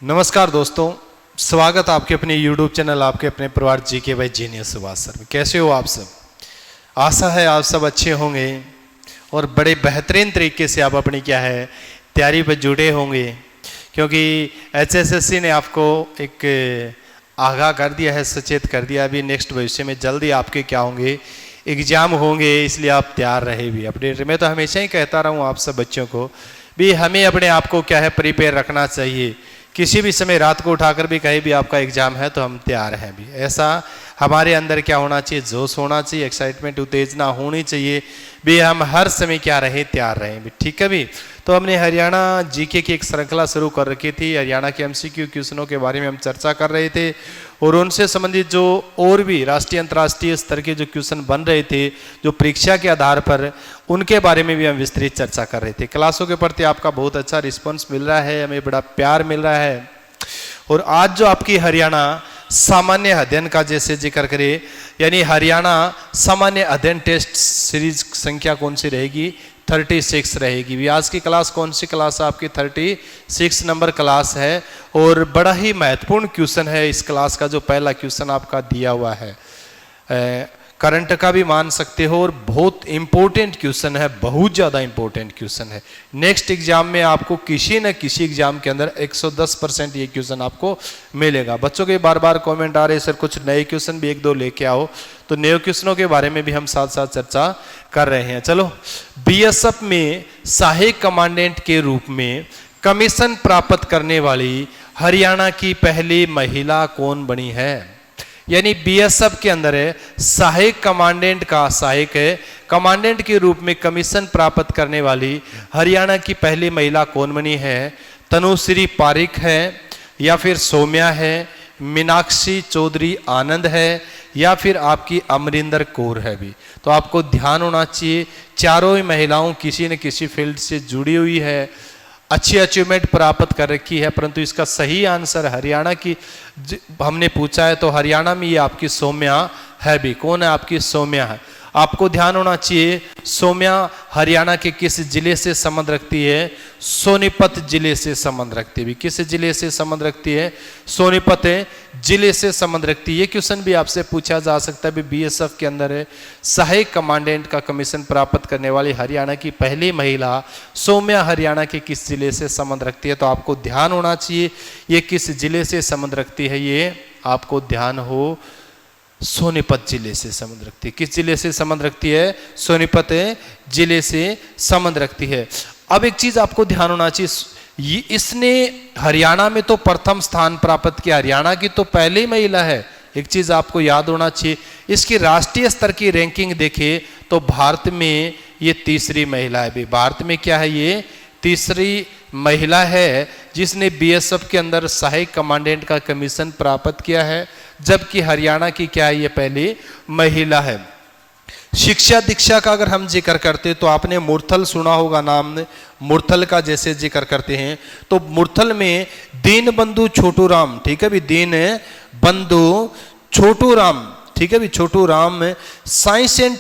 नमस्कार दोस्तों, स्वागत आपके अपने YouTube चैनल आपके अपने परिवार GK by genius Subhash sir में। कैसे हो आप सब? आशा है आप सब अच्छे होंगे और बड़े बेहतरीन तरीके से आप अपनी क्या है तैयारी पर जुड़े होंगे, क्योंकि HSSC ने आपको एक आगाह कर दिया है, सचेत कर दिया। अभी नेक्स्ट भविष्य में जल्दी आपके क्या होंगे, एग्जाम होंगे, इसलिए आप तैयार रहे भी अपडेट। मैं तो हमेशा ही कहता रहा हूँ आप सब बच्चों को भी हमें अपने आप को क्या है प्रिपेयर रखना चाहिए। किसी भी समय रात को उठाकर भी कहीं भी आपका एग्जाम है तो हम तैयार हैं भी। ऐसा हमारे अंदर क्या होना चाहिए, जोश होना चाहिए, एक्साइटमेंट, उत्तेजना होनी चाहिए भी। हम हर समय क्या रहे, तैयार रहें भी। ठीक है भी। तो हमने हरियाणा जीके की एक श्रृंखला शुरू कर रखी थी। हरियाणा के MCQ क्वेश्चनों के बारे में हम चर्चा कर रहे थे और उनसे संबंधित जो और भी राष्ट्रीय अंतर्राष्ट्रीय स्तर के जो क्वेश्चन बन रहे थे जो परीक्षा के आधार पर, उनके बारे में भी हम विस्तृत चर्चा कर रहे थे। क्लासों के प्रति आपका बहुत अच्छा रिस्पॉन्स मिल रहा है, हमें बड़ा प्यार मिल रहा है। और आज जो आपकी हरियाणा सामान्य अध्ययन का जैसे जिक्र करें, यानी हरियाणा सामान्य अध्ययन टेस्ट सीरीज संख्या कौन सी रहेगी, 36 रहेगी भी। आज की क्लास कौन सी क्लास है आपकी? 36 नंबर क्लास है और बड़ा ही महत्वपूर्ण क्वेश्चन है इस क्लास का। जो पहला क्वेश्चन आपका दिया हुआ है करंट का भी मान सकते हो और बहुत इंपॉर्टेंट क्वेश्चन है, बहुत ज़्यादा इंपॉर्टेंट क्वेश्चन है। नेक्स्ट एग्जाम में आपको किसी न किसी एग्जाम के अंदर 110% ये क्वेश्चन आपको मिलेगा। बच्चों के बार बार कमेंट आ रहे सर कुछ नए क्वेश्चन भी एक दो लेके आओ, तो नए क्वेश्चनों के बारे में भी हम साथ साथ चर्चा कर रहे हैं। चलो, BSF में सहायक कमांडेंट के रूप में कमीशन प्राप्त करने वाली हरियाणा की पहली महिला कौन बनी है? यानी BSF के अंदर है सहायक कमांडेंट का, सहायक है कमांडेंट के रूप में कमीशन प्राप्त करने वाली हरियाणा की पहली महिला कौन बनी है? तनुश्री पारिक है, या फिर सौम्या है, मीनाक्षी चौधरी आनंद है, या फिर आपकी अमरिंदर कौर है भी। तो आपको ध्यान होना चाहिए, चारों ही महिलाओं किसी न किसी फील्ड से जुड़ी हुई है, अच्छी अचीवमेंट प्राप्त कर रखी है, परंतु इसका सही आंसर हरियाणा की हमने पूछा है तो हरियाणा में ये आपकी सौम्या है भी। कौन है आपकी? सौम्या है। आपको ध्यान होना चाहिए, सौम्या हरियाणा के किस जिले से संबंध रखती है? सोनीपत जिले से संबंध रखती है। किस जिले से संबंध रखती है? सोनीपत जिले से संबंध रखती है। ये क्वेश्चन भी आपसे पूछा जा सकता है। BSF के अंदर है सहायक कमांडेंट का कमीशन प्राप्त करने वाली हरियाणा की पहली महिला सौम्या हरियाणा के किस जिले से संबंध रखती है? तो आपको ध्यान होना चाहिए ये किस जिले से संबंध रखती है, ये आपको ध्यान हो, सोनीपत जिले से संबंध रखती है। किस जिले से संबंध रखती है? सोनीपत जिले से संबंध रखती है। अब एक चीज आपको ध्यान होना चाहिए, इसने हरियाणा में तो प्रथम स्थान प्राप्त किया, हरियाणा की तो पहली महिला है। एक चीज आपको याद होना चाहिए, इसकी राष्ट्रीय स्तर की रैंकिंग देखें तो भारत में ये तीसरी महिला है। भारत में क्या है, ये तीसरी महिला है जिसने BSF के अंदर सहायक कमांडेंट का कमीशन प्राप्त किया है, जबकि हरियाणा की क्या है, ये पहली महिला है। शिक्षा दीक्षा का अगर हम जिक्र करते तो आपने मुरथल सुना होगा नाम, मुरथल का जैसे जिक्र करते हैं तो मुरथल में दीन बंधु छोटू राम, ठीक है भी, दीन बंधु छोटू राम, ठीक है भी, Chhotu Ram science and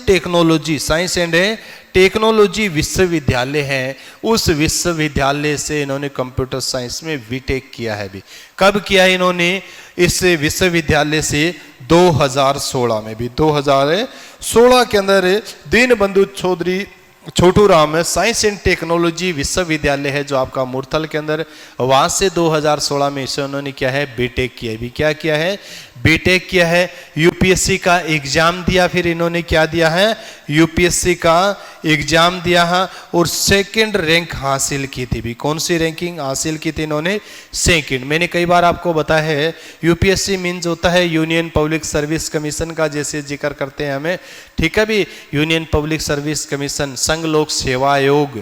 technology विश्वविद्यालय है। उस विश्वविद्यालय से इन्होंने कंप्यूटर साइंस में बीटेक किया है भी। कब किया है इन्होंने? इस विश्वविद्यालय से 2016 में भी, 2016 के अंदर दीन बंधु Chaudhary Chhotu Ram science and technology विश्वविद्यालय है जो आपका मुरथल के अंदर, वहां से 2016 में इसे उन्होंने क्या है, बीटेक किया है भी। क्या किया है? बीटेक किया है। UPSC का एग्जाम दिया, फिर इन्होंने क्या दिया है, UPSC का एग्जाम दिया है और सेकंड रैंक हासिल की थी भी। कौन सी रैंकिंग हासिल की थी इन्होंने? सेकंड। मैंने कई बार आपको बताया है UPSC मीन्स होता है यूनियन पब्लिक सर्विस कमीशन का, जैसे जिक्र करते हैं हमें, ठीक है भी। यूनियन पब्लिक सर्विस कमीशन, संघ लोक सेवा आयोग,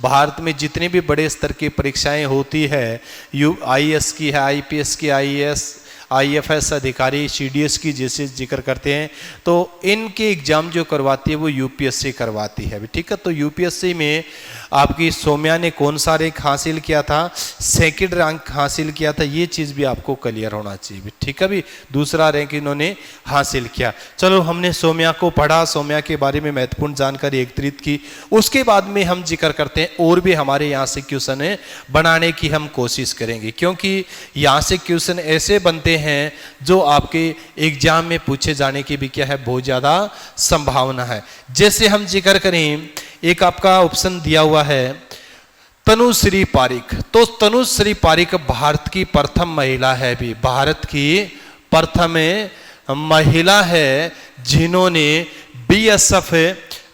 भारत में जितनी भी बड़े स्तर की परीक्षाएं होती है, IAS की है, IPS की, IFS अधिकारी, CDS की जैसे जिक्र करते हैं, तो इनके एग्जाम जो करवाती है वो UPSC करवाती है। ठीक है, तो UPSC में आपकी सौम्या ने कौन सा रैंक हासिल किया था, सेकंड रैंक हासिल किया था, ये चीज़ भी आपको क्लियर होना चाहिए। ठीक है भी, दूसरा रैंक इन्होंने हासिल किया। चलो हमने सौम्या को पढ़ा, सौम्या के बारे में महत्वपूर्ण जानकारी एकत्रित की। उसके बाद में हम जिक्र करते हैं और भी हमारे यहाँ से क्वेश्चन बनाने की हम कोशिश करेंगे, क्योंकि यहाँ से क्वेश्चन ऐसे बनते हैं जो आपके एग्जाम में पूछे जाने की भी क्या है, बहुत ज़्यादा संभावना है। जैसे हम जिक्र करें, एक आपका ऑप्शन दिया हुआ है तनुश्री पारिक। तो तनुश्री पारिक भारत की प्रथम महिला है, भी भारत की प्रथम महिला है जिन्होंने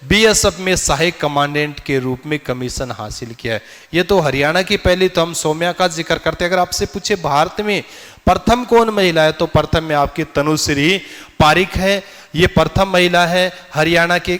बीएसएफ में सहायक कमांडेंट के रूप में कमीशन हासिल किया है। ये तो हरियाणा की पहली, तो हम सौम्या का जिक्र करते हैं। अगर आपसे पूछे भारत में प्रथम कौन महिला है, तो प्रथम में आपकी तनुश्री पारिक है। ये प्रथम महिला है। हरियाणा के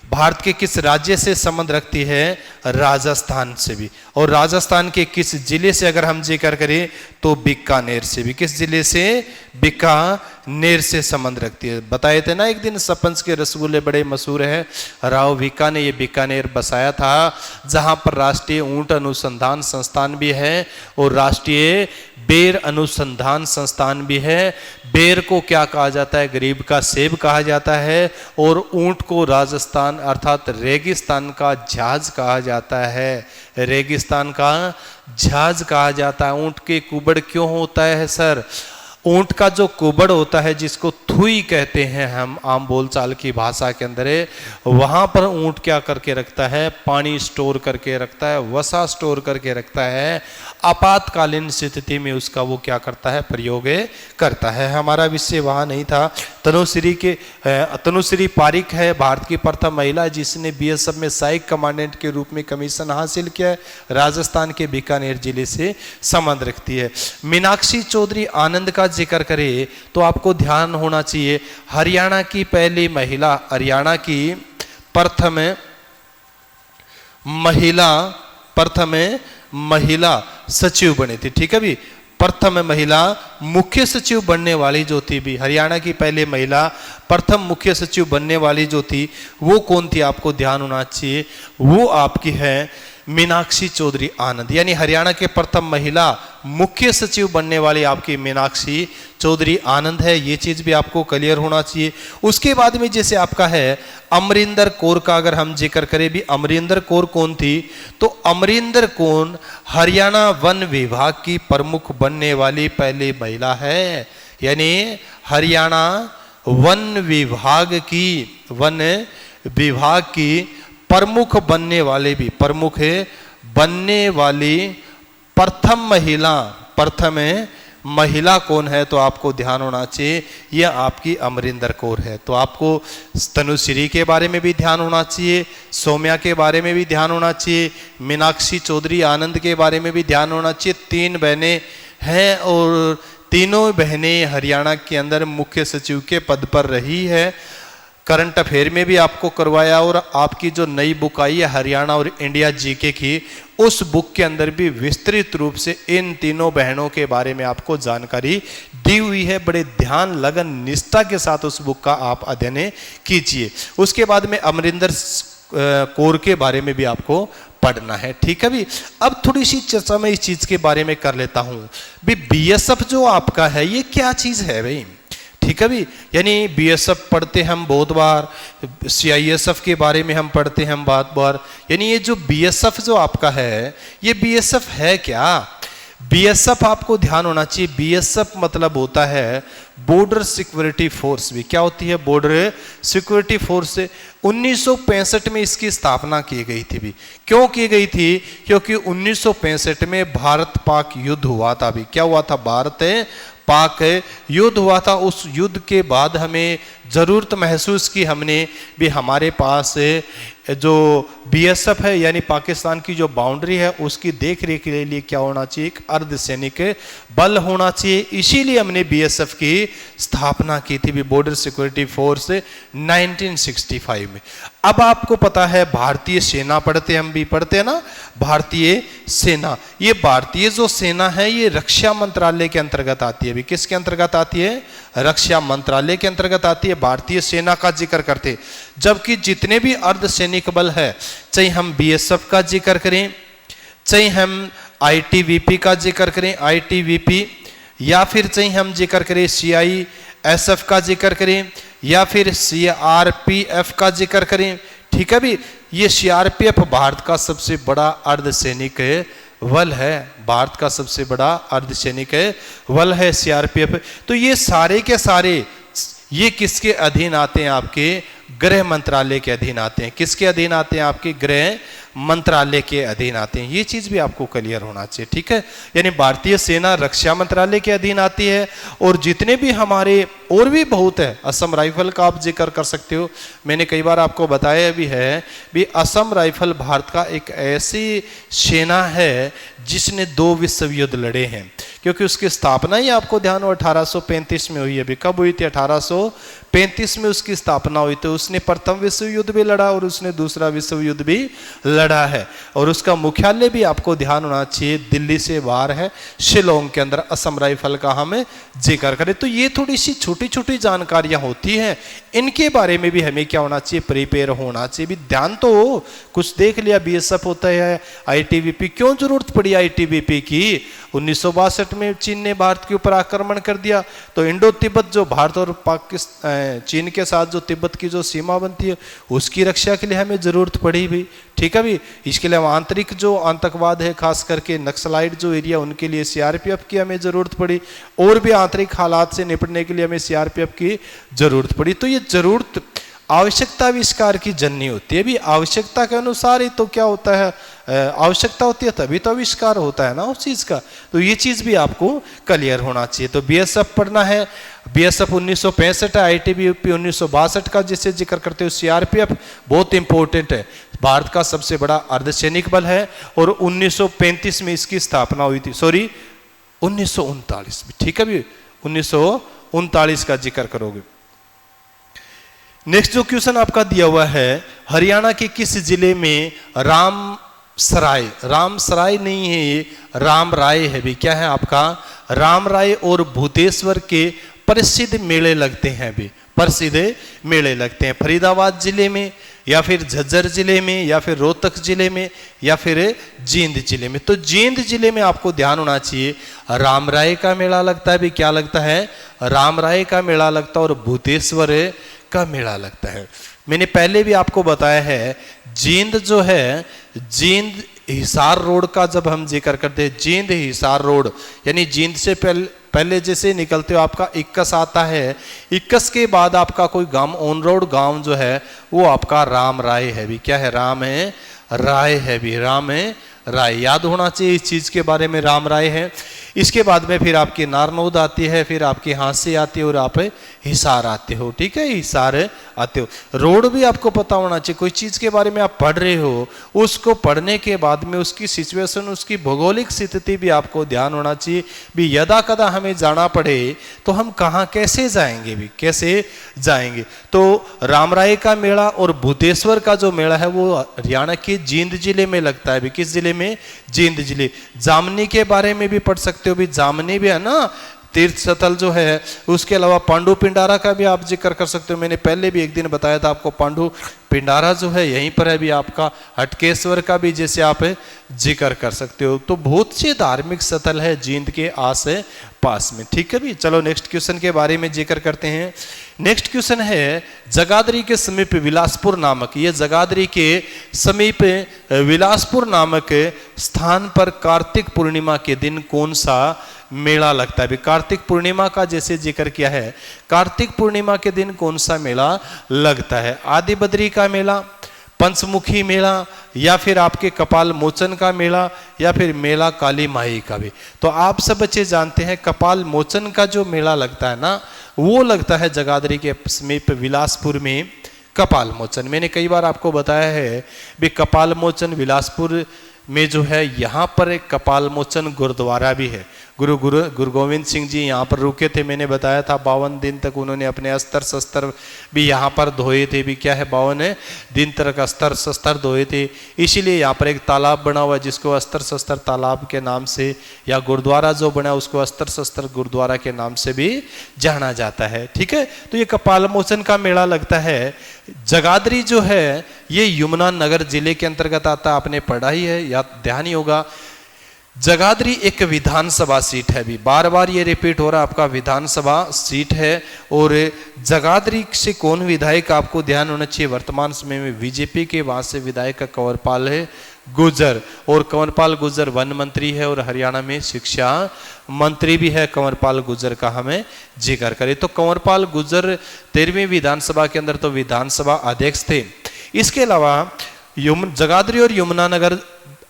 भारत के किस राज्य से संबंध रखती है, राजस्थान से भी। और राजस्थान के किस जिले से अगर हम जिक्र करें तो बीकानेर से भी। किस जिले से, बीकानेर से संबंध रखती है। बताए थे ना एक दिन, सरपंच के रसगुल्ले बड़े मशहूर है। राव भिक्का ने ये बीकानेर बसाया था, जहां पर राष्ट्रीय ऊंट अनुसंधान संस्थान भी है और राष्ट्रीय बेर अनुसंधान संस्थान भी है। बेर को क्या कहा जाता है, गरीब का सेब कहा जाता है, और ऊंट को राजस्थान अर्थात रेगिस्तान का झाज कहा जाता है। रेगिस्तान का झाज कहा जाता है। ऊंट के कुबड़ क्यों होता है सर? ऊंट का जो कुबड़ होता है, जिसको थुई कहते हैं हम आम बोलचाल की भाषा के अंदर, वहां पर ऊंट क्या करके रखता है, पानी स्टोर करके रखता है, वसा स्टोर करके रखता है। आपातकालीन स्थिति में उसका वो क्या करता है, प्रयोग करता है। हमारा विषय वहां नहीं था। तनुश्री पारिक है भारत की प्रथम महिला जिसने बीएसएफ में सहायक कमांडेंट के रूप में कमीशन हासिल किया है। राजस्थान के बीकानेर जिले से संबंध रखती है। मीनाक्षी चौधरी आनंद का जिक्र करें तो आपको ध्यान होना चाहिए, हरियाणा की पहली महिला, हरियाणा की प्रथम महिला सचिव बनी थी। ठीक है भी, प्रथम महिला मुख्य सचिव बनने वाली जो थी भी, हरियाणा की पहले महिला प्रथम मुख्य सचिव बनने वाली जो थी वो कौन थी, आपको ध्यान होना चाहिए। वो आपकी है मीनाक्षी चौधरी आनंद, यानी हरियाणा के प्रथम महिला मुख्य सचिव बनने वाली आपकी मीनाक्षी चौधरी आनंद है। ये चीज भी आपको क्लियर होना चाहिए। उसके बाद में जैसे आपका है अमरिंदर कौर का अगर हम जिक्र करें भी, अमरिंदर कौर कौन थी, तो अमरिंदर कौर हरियाणा वन विभाग की प्रमुख बनने वाली पहली महिला है। यानी हरियाणा वन विभाग की प्रमुख बनने वाली प्रथम महिला कौन है, तो आपको ध्यान होना चाहिए यह आपकी अमरिंदर कौर है। तो आपको तनुश्री के बारे में भी ध्यान होना चाहिए, सौम्या के बारे में भी ध्यान होना चाहिए, मीनाक्षी चौधरी आनंद के बारे में भी ध्यान होना चाहिए। 3 बहनें हैं और तीनों बहनें हरियाणा के अंदर मुख्य सचिव के पद पर रही है। करंट अफेयर में भी आपको करवाया, और आपकी जो नई बुक आई है हरियाणा और इंडिया जीके की, उस बुक के अंदर भी विस्तृत रूप से इन तीनों बहनों के बारे में आपको जानकारी दी हुई है। बड़े ध्यान लगन निष्ठा के साथ उस बुक का आप अध्ययन कीजिए। उसके बाद में अमरिंदर कौर के बारे में भी आपको पढ़ना है। ठीक है भी, अब थोड़ी सी चर्चा मैं इस चीज के बारे में कर लेता हूं भी। बीएसएफ जो आपका है ये क्या चीज है भाई? ठीक है भी, यानी बीएसएफ पढ़ते हम बहुत बार, सीआईएसएफ के बारे में हम पढ़ते हैं बहुत बार। यानी ये जो बीएसएफ जो आपका है, ये बीएसएफ है क्या? बीएसएफ आपको ध्यान होना चाहिए, बीएसएफ मतलब होता है बॉर्डर सिक्योरिटी फोर्स। भी क्या होती है? Border security force. 1965 में इसकी स्थापना की गई थी भी। क्यों की गई थी? क्योंकि 1965 में भारत पाक युद्ध हुआ था भी। क्या हुआ था? भारत पाक युद्ध हुआ था। उस युद्ध के बाद हमें ज़रूरत महसूस की हमने भी, हमारे पास जो बीएसएफ है यानी पाकिस्तान की जो बाउंड्री है उसकी देख रेख के लिए क्या होना चाहिए? एक अर्धसैनिक बल होना चाहिए। इसीलिए हमने बीएसएफ की स्थापना की थी भी बॉर्डर सिक्योरिटी फोर्स 1965 में। अब आपको पता है भारतीय सेना पढ़ते, हम भी पढ़ते हैं ना, भारतीय सेना। ये भारतीय जो सेना है ये रक्षा मंत्रालय के अंतर्गत आती है। भी किसके अंतर्गत आती है? रक्षा मंत्रालय के अंतर्गत आती है। भारतीय सेना का जिक्र करते, जबकि जितने भी अर्धसैनिक बल है, चाहे हम बीएसएफ का जिक्र करें, चाहे हम आईटीबीपी का जिक्र करें, आईटीबीपी, या फिर चाहे हम जिक्र करें सीआईएसएफ का जिक्र करें, या फिर सीआरपीएफ का जिक्र करें, ठीक है भी, ये सीआरपीएफ भारत का सबसे बड़ा अर्धसैनिक बल है। भारत का सबसे बड़ा अर्धसैनिक बल है सीआरपीएफ। तो ये सारे के सारे ये किसके अधीन आते हैं? आपके गृह मंत्रालय के अधीन आते हैं। किसके अधीन आते हैं? आपके गृह मंत्रालय के अधीन आते हैं। ये चीज भी आपको क्लियर होना चाहिए, ठीक है। यानी भारतीय सेना रक्षा मंत्रालय के अधीन आती है, और जितने भी हमारे और भी बहुत है, असम राइफल का आप जिक्र कर सकते हो, मैंने कई बार आपको बताया भी है भी असम राइफल भारत का एक ऐसी सेना है जिसने 2 विश्व युद्ध लड़े हैं, क्योंकि उसकी स्थापना ही आपको ध्यान हो 1835 में हुई है। अभी कब हुई थी? 1835 में उसकी स्थापना हुई। तो उसने प्रथम विश्व युद्ध भी लड़ा और उसने दूसरा विश्व युद्ध भी लड़ा है, और उसका मुख्यालय भी आपको ध्यान होना चाहिए दिल्ली से बाहर है, शिलोंग के अंदर असम राइफल का हमें जिक्र करें। तो ये थोड़ी सी छोटी छोटी जानकारियां होती हैं, इनके बारे में भी हमें क्या होना चाहिए? प्रिपेयर होना चाहिए। भी ध्यान तो हो, कुछ देख लिया बीएसएफ होता है, आईटीबीपी, क्यों जरूरत पड़ी आईटीबीपी की? 1962 में चीन ने भारत के ऊपर आक्रमण कर दिया, तो इंडो तिब्बत जो भारत और पाकिस्तान चीन के साथ जो तिब्बत की जो सीमा बनती है उसकी रक्षा के लिए हमें जरूरत पड़ी भी, ठीक है भी। इसके लिए आंतरिक जो आतंकवाद है, खास करके नक्सलाइट जो एरिया, उनके लिए सीआरपीएफ की हमें जरूरत पड़ी, और भी आंतरिक हालात से निपटने के लिए हमें सीआरपीएफ की जरूरत पड़ी। तो ये जरूरत आवश्यकता आविष्कार की जननी होती है। भी आवश्यकता के अनुसार ही तो क्या होता है, आवश्यकता होती है तभी तो आविष्कार होता है ना उस चीज का। तो ये चीज भी आपको क्लियर होना चाहिए। तो बीएसएफ पढ़ना है, बीएसएफ 1965 है, आईटीबीपी 1962 का जिसे जिक्र करते हो, सीआरपीएफ बहुत इंपॉर्टेंट है, भारत का सबसे बड़ा अर्धसैनिक बल है, और 1935 में इसकी स्थापना हुई थी, सॉरी 1939 में, ठीक है भी, 1939 का जिक्र करोगे। नेक्स्ट जो क्वेश्चन आपका दिया हुआ है, हरियाणा के किस जिले में रामसराय, रामसराय नहीं है ये, राम राय है भी, क्या है आपका? राम राय और भूतेश्वर के प्रसिद्ध मेले लगते हैं भी, प्रसिद्ध मेले लगते हैं फरीदाबाद जिले में, या फिर झज्जर जिले में, या फिर रोहतक जिले में, या फिर जींद जिले में। तो जींद जिले में आपको ध्यान होना चाहिए, रामराय का मेला लगता है भी, क्या लगता है? रामराय का मेला लगता है, और भूतेश्वर का मेला लगता है। मैंने पहले भी आपको बताया है, जींद जो है, जींद हिसार रोड का जब हम जिक्र करते हैं, जींद हिसार रोड, यानी जींद से पहले जैसे निकलते हो आपका इक्कस आता है, इक्कस के बाद आपका कोई गांव, ऑन रोड गांव जो है वो आपका राम राय है भी, क्या है? राम है राय है भी, राम है राय, याद होना चाहिए इस चीज के बारे में, राम राय है। इसके बाद में फिर आपकी नारनौद आती है, फिर आपकी हांसी आती है, और आप हिसार आते हो, ठीक है, हिसार आते हो। रोड भी आपको पता होना चाहिए, कोई चीज के बारे में आप पढ़ रहे हो, उसको पढ़ने के बाद में उसकी सिचुएशन, उसकी भौगोलिक स्थिति भी आपको ध्यान होना चाहिए भी, यदा कदा हमें जाना पड़े तो हम कहाँ कैसे जाएंगे भी, कैसे जाएंगे। तो रामराय का मेला और भूतेश्वर का जो मेला है वो हरियाणा के जींद जिले में लगता है भी, किस जिले में? जींद जिले। जामनी के बारे में भी पढ़ सकते हो भी, जामनी भी है ना तीर्थ स्थल जो है। उसके अलावा पांडु पिंडारा का भी आप जिक्र कर सकते हो, मैंने पहले भी एक दिन बताया था आपको, पांडु पिंडारा जो है यहीं पर है भी, आपका हटकेश्वर का भी जैसे आप जिक्र कर सकते हो। तो बहुत से धार्मिक स्थल है जींद के आस पास में, ठीक है भी। चलो नेक्स्ट क्वेश्चन के बारे में जिक्र करते हैं। नेक्स्ट क्वेश्चन है, जगाधरी के समीप विलासपुर नामक, ये जगाधरी के समीप विलासपुर नामक स्थान पर कार्तिक पूर्णिमा के दिन कौन सा मेला लगता है? कार्तिक पूर्णिमा का जैसे जिक्र किया है, कार्तिक पूर्णिमा के दिन कौन सा मेला लगता है? आदि बद्री का मेला, पंचमुखी मेला, या फिर आपके कपाल मोचन का मेला, या फिर मेला काली माई का भी। तो आप सब बच्चे जानते हैं कपाल मोचन का जो मेला लगता है ना, वो लगता है जगाधरी के समीप विलासपुर में कपाल मोचन। मैंने कई बार आपको बताया है भी, कपाल मोचन विलासपुर में जो है, यहाँ पर एक कपाल मोचन गुरुद्वारा भी है। गुरु गोविंद सिंह जी यहाँ पर रुके थे, मैंने बताया था 52 दिन तक उन्होंने अपने अस्त्र शस्त्र भी यहाँ पर धोए थे। भी क्या है, 52 दिन तक अस्त्र शस्त्र धोए थे। इसीलिए यहाँ पर एक तालाब बना हुआ है जिसको अस्त्र शस्त्र तालाब के नाम से, या गुरुद्वारा जो बना उसको अस्त्र शस्त्र गुरुद्वारा के नाम से भी जाना जाता है। ठीक है, तो ये कपाल मोचन का मेला लगता है। जगाधरी जो है ये यमुनानगर जिले के अंतर्गत आता, आपने पढ़ा ही है या ध्यान ही होगा। जगाधरी एक विधानसभा सीट है, भी बार बार ये रिपीट हो रहा, आपका विधानसभा सीट है। और जगाधरी से कौन विधायक आपको ध्यान होना चाहिए, वर्तमान समय में बीजेपी के वहां से विधायक का कंवरपाल है गुर्जर, और कंवरपाल गुर्जर वन मंत्री है और हरियाणा में शिक्षा मंत्री भी है। कंवरपाल गुर्जर का हमें जिक्र करें तो कंवरपाल गुर्जर 13वीं विधानसभा के अंदर तो विधानसभा अध्यक्ष थे। इसके अलावा जगाधरी और यमुनानगर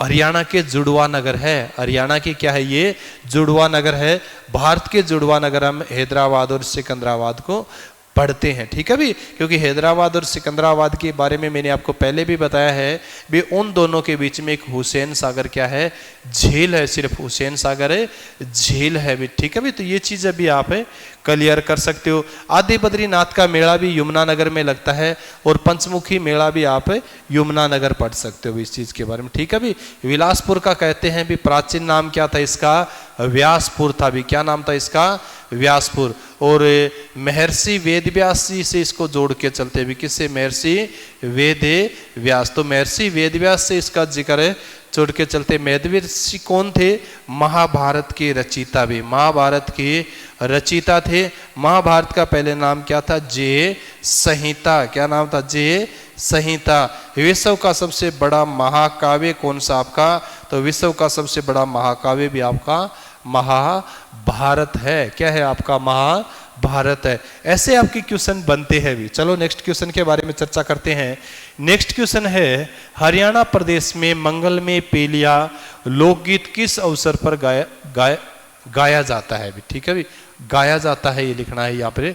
हरियाणा के जुड़वा नगर है। हरियाणा की क्या है, ये जुड़वा नगर है। भारत के जुड़वा नगर हम हैदराबाद और सिकंदराबाद को पढ़ते हैं। ठीक है भी, क्योंकि हैदराबाद और सिकंदराबाद के बारे में मैंने आपको पहले भी बताया है भी, उन दोनों के बीच में एक हुसैन सागर क्या है, झील है, सिर्फ हुसैन सागर है, झील है भी। ठीक है भी, तो ये चीज अभी आप क्लियर कर सकते हो। आदि बद्रीनाथ का मेला भी यमुनानगर में लगता है और पंचमुखी मेला भी आप यमुनानगर पढ़ सकते हो इस चीज के बारे में। ठीक है भी, विलासपुर का कहते हैं भी प्राचीन नाम क्या था इसका, व्यासपुर था भी। क्या नाम था इसका, व्यासपुर। और महर्षि वेद व्यास जी से इसको जोड़ के चलते भी, किससे, महर्षि वेद व्यास। तो महर्षि वेद व्यास से इसका जिक्र है, जोड़ के चलते। वेदव्यास कौन थे, महाभारत के रचयिता भी, महाभारत के रचयिता थे। महाभारत का पहले नाम क्या था, जे संहिता। क्या नाम था, जे संहिता। विश्व का सबसे बड़ा महाकाव्य कौन सा आपका, तो विश्व का सबसे बड़ा महाकाव्य भी आपका महाभारत है। क्या है आपका, महाभारत है। ऐसे आपके क्वेश्चन बनते हैं भी। चलो नेक्स्ट क्वेश्चन के बारे में चर्चा करते हैं। नेक्स्ट क्वेश्चन है, हरियाणा प्रदेश में मंगल में पेलिया लोकगीत किस अवसर पर गाया जाता है भी। ठीक है भी, गाया जाता है ये लिखना है यहाँ पर,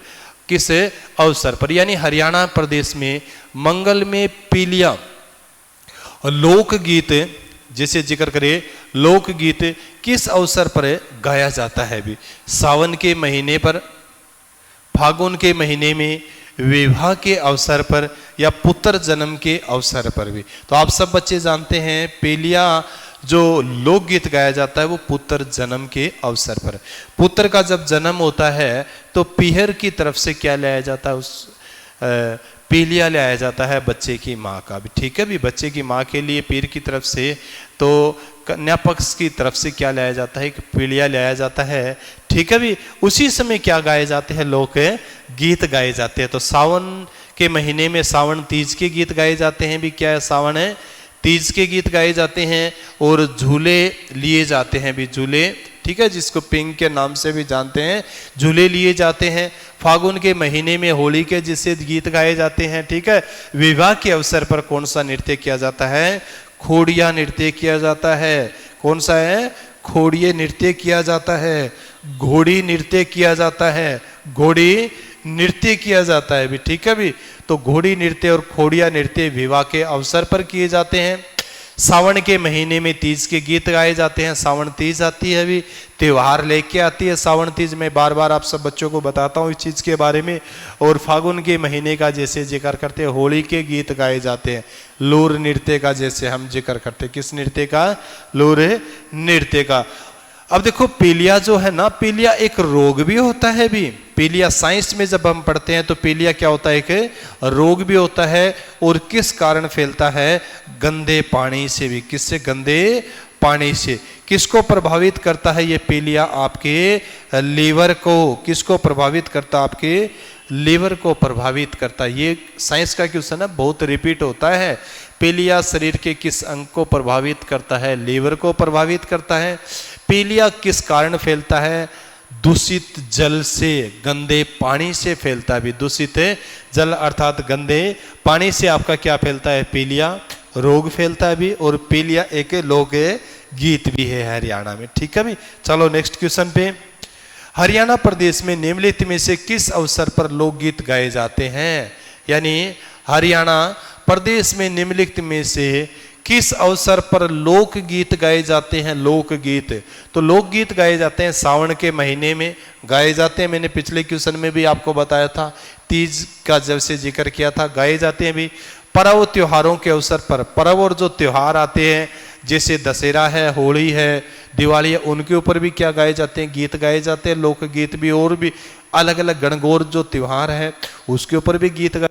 किस अवसर पर। यानी हरियाणा प्रदेश में मंगल में पेलिया लोकगीत, जैसे जिक्र करें लोकगीत किस अवसर पर गाया जाता है भी। सावन के महीने पर, फागुन के महीने में, विवाह के अवसर पर, या पुत्र जन्म के अवसर पर भी। तो आप सब बच्चे जानते हैं पेलिया जो लोकगीत गाया जाता है वो पुत्र जन्म के अवसर पर। पुत्र का जब जन्म होता है तो पीहर की तरफ से क्या लाया जाता है, उस पेलिया लाया जाता है बच्चे की माँ का भी। ठीक है भी, बच्चे की माँ के लिए पीर की तरफ से, तो कन्या पक्ष की तरफ से क्या लाया जाता है, पेलिया लाया जाता है। ठीक है भी, उसी समय क्या गाए जाते हैं, लोक गीत गाए जाते हैं। तो सावन के महीने में सावन तीज के गीत गाए जाते हैं भी। क्या है, सावन है तीज के गीत गाए जाते हैं। और झूले लिए जाते हैं भी, झूले। ठीक है, जिसको पिंग के नाम से भी जानते हैं, झूले लिए जाते हैं। फागुन के महीने में होली के जिससे गीत गाए जाते हैं। ठीक है, विवाह के अवसर पर कौन सा नृत्य किया जाता है, खोड़िया नृत्य किया जाता है। कौन सा है, खोड़िए नृत्य किया जाता है। घोड़ी नृत्य किया जाता है, घोड़ी नृत्य किया जाता है भी। ठीक है भी, तो घोड़ी नृत्य और खोड़िया नृत्य विवाह के अवसर पर किए जाते हैं। सावन के महीने में तीज के गीत गाए जाते हैं। सावन तीज आती है भी, त्योहार लेके आती है सावन तीज। में बार बार आप सब बच्चों को बताता हूँ इस चीज के बारे में। और फागुन के महीने का जैसे जिक्र करते हैं, होली के गीत गाए जाते हैं। लूर नृत्य का जैसे हम जिक्र करते हैं, किस नृत्य का, लूर नृत्य का। अब देखो पीलिया जो है ना, पीलिया एक रोग भी होता है भी। पीलिया साइंस में जब हम पढ़ते हैं तो पीलिया क्या होता है, एक रोग भी होता है। और किस कारण फैलता है, गंदे पानी से भी। किससे, गंदे पानी से। किसको प्रभावित करता है ये पीलिया, आपके लीवर को। किसको प्रभावित करता, आपके लीवर को प्रभावित करता है। ये साइंस का क्वेश्चन है, बहुत रिपीट होता है। पीलिया शरीर के किस अंग को प्रभावित करता है, लीवर को प्रभावित करता है। पीलिया किस कारण फैलता है, दूषित जल से, गंदे पानी से फैलता है भी। दूषित जल अर्थात गंदे पानी से आपका क्या फैलता है, पीलिया रोग फैलता है भी। और पीलिया एक लोक गीत भी है हरियाणा में। ठीक है भी, चलो नेक्स्ट क्वेश्चन पे। हरियाणा प्रदेश में निम्नलिखित में से किस अवसर पर लोकगीत गाए जाते हैं। यानी हरियाणा प्रदेश में निम्नलिखित में से किस अवसर पर लोकगीत गाए जाते हैं? लोकगीत, तो लोकगीत गाए जाते हैं सावन के महीने में गाए जाते हैं। मैंने पिछले क्वेश्चन में भी आपको बताया था, तीज का जब से जिक्र किया था, गाए जाते हैं भी पर्व त्योहारों के अवसर पर। पर्व और जो त्योहार आते हैं जैसे दशहरा है, होली है, दिवाली है, उनके ऊपर भी क्या गाए जाते हैं? गीत गाए जाते हैं, लोकगीत भी। और भी अलग अलग गणगौर जो त्योहार है उसके ऊपर भी गीत गाए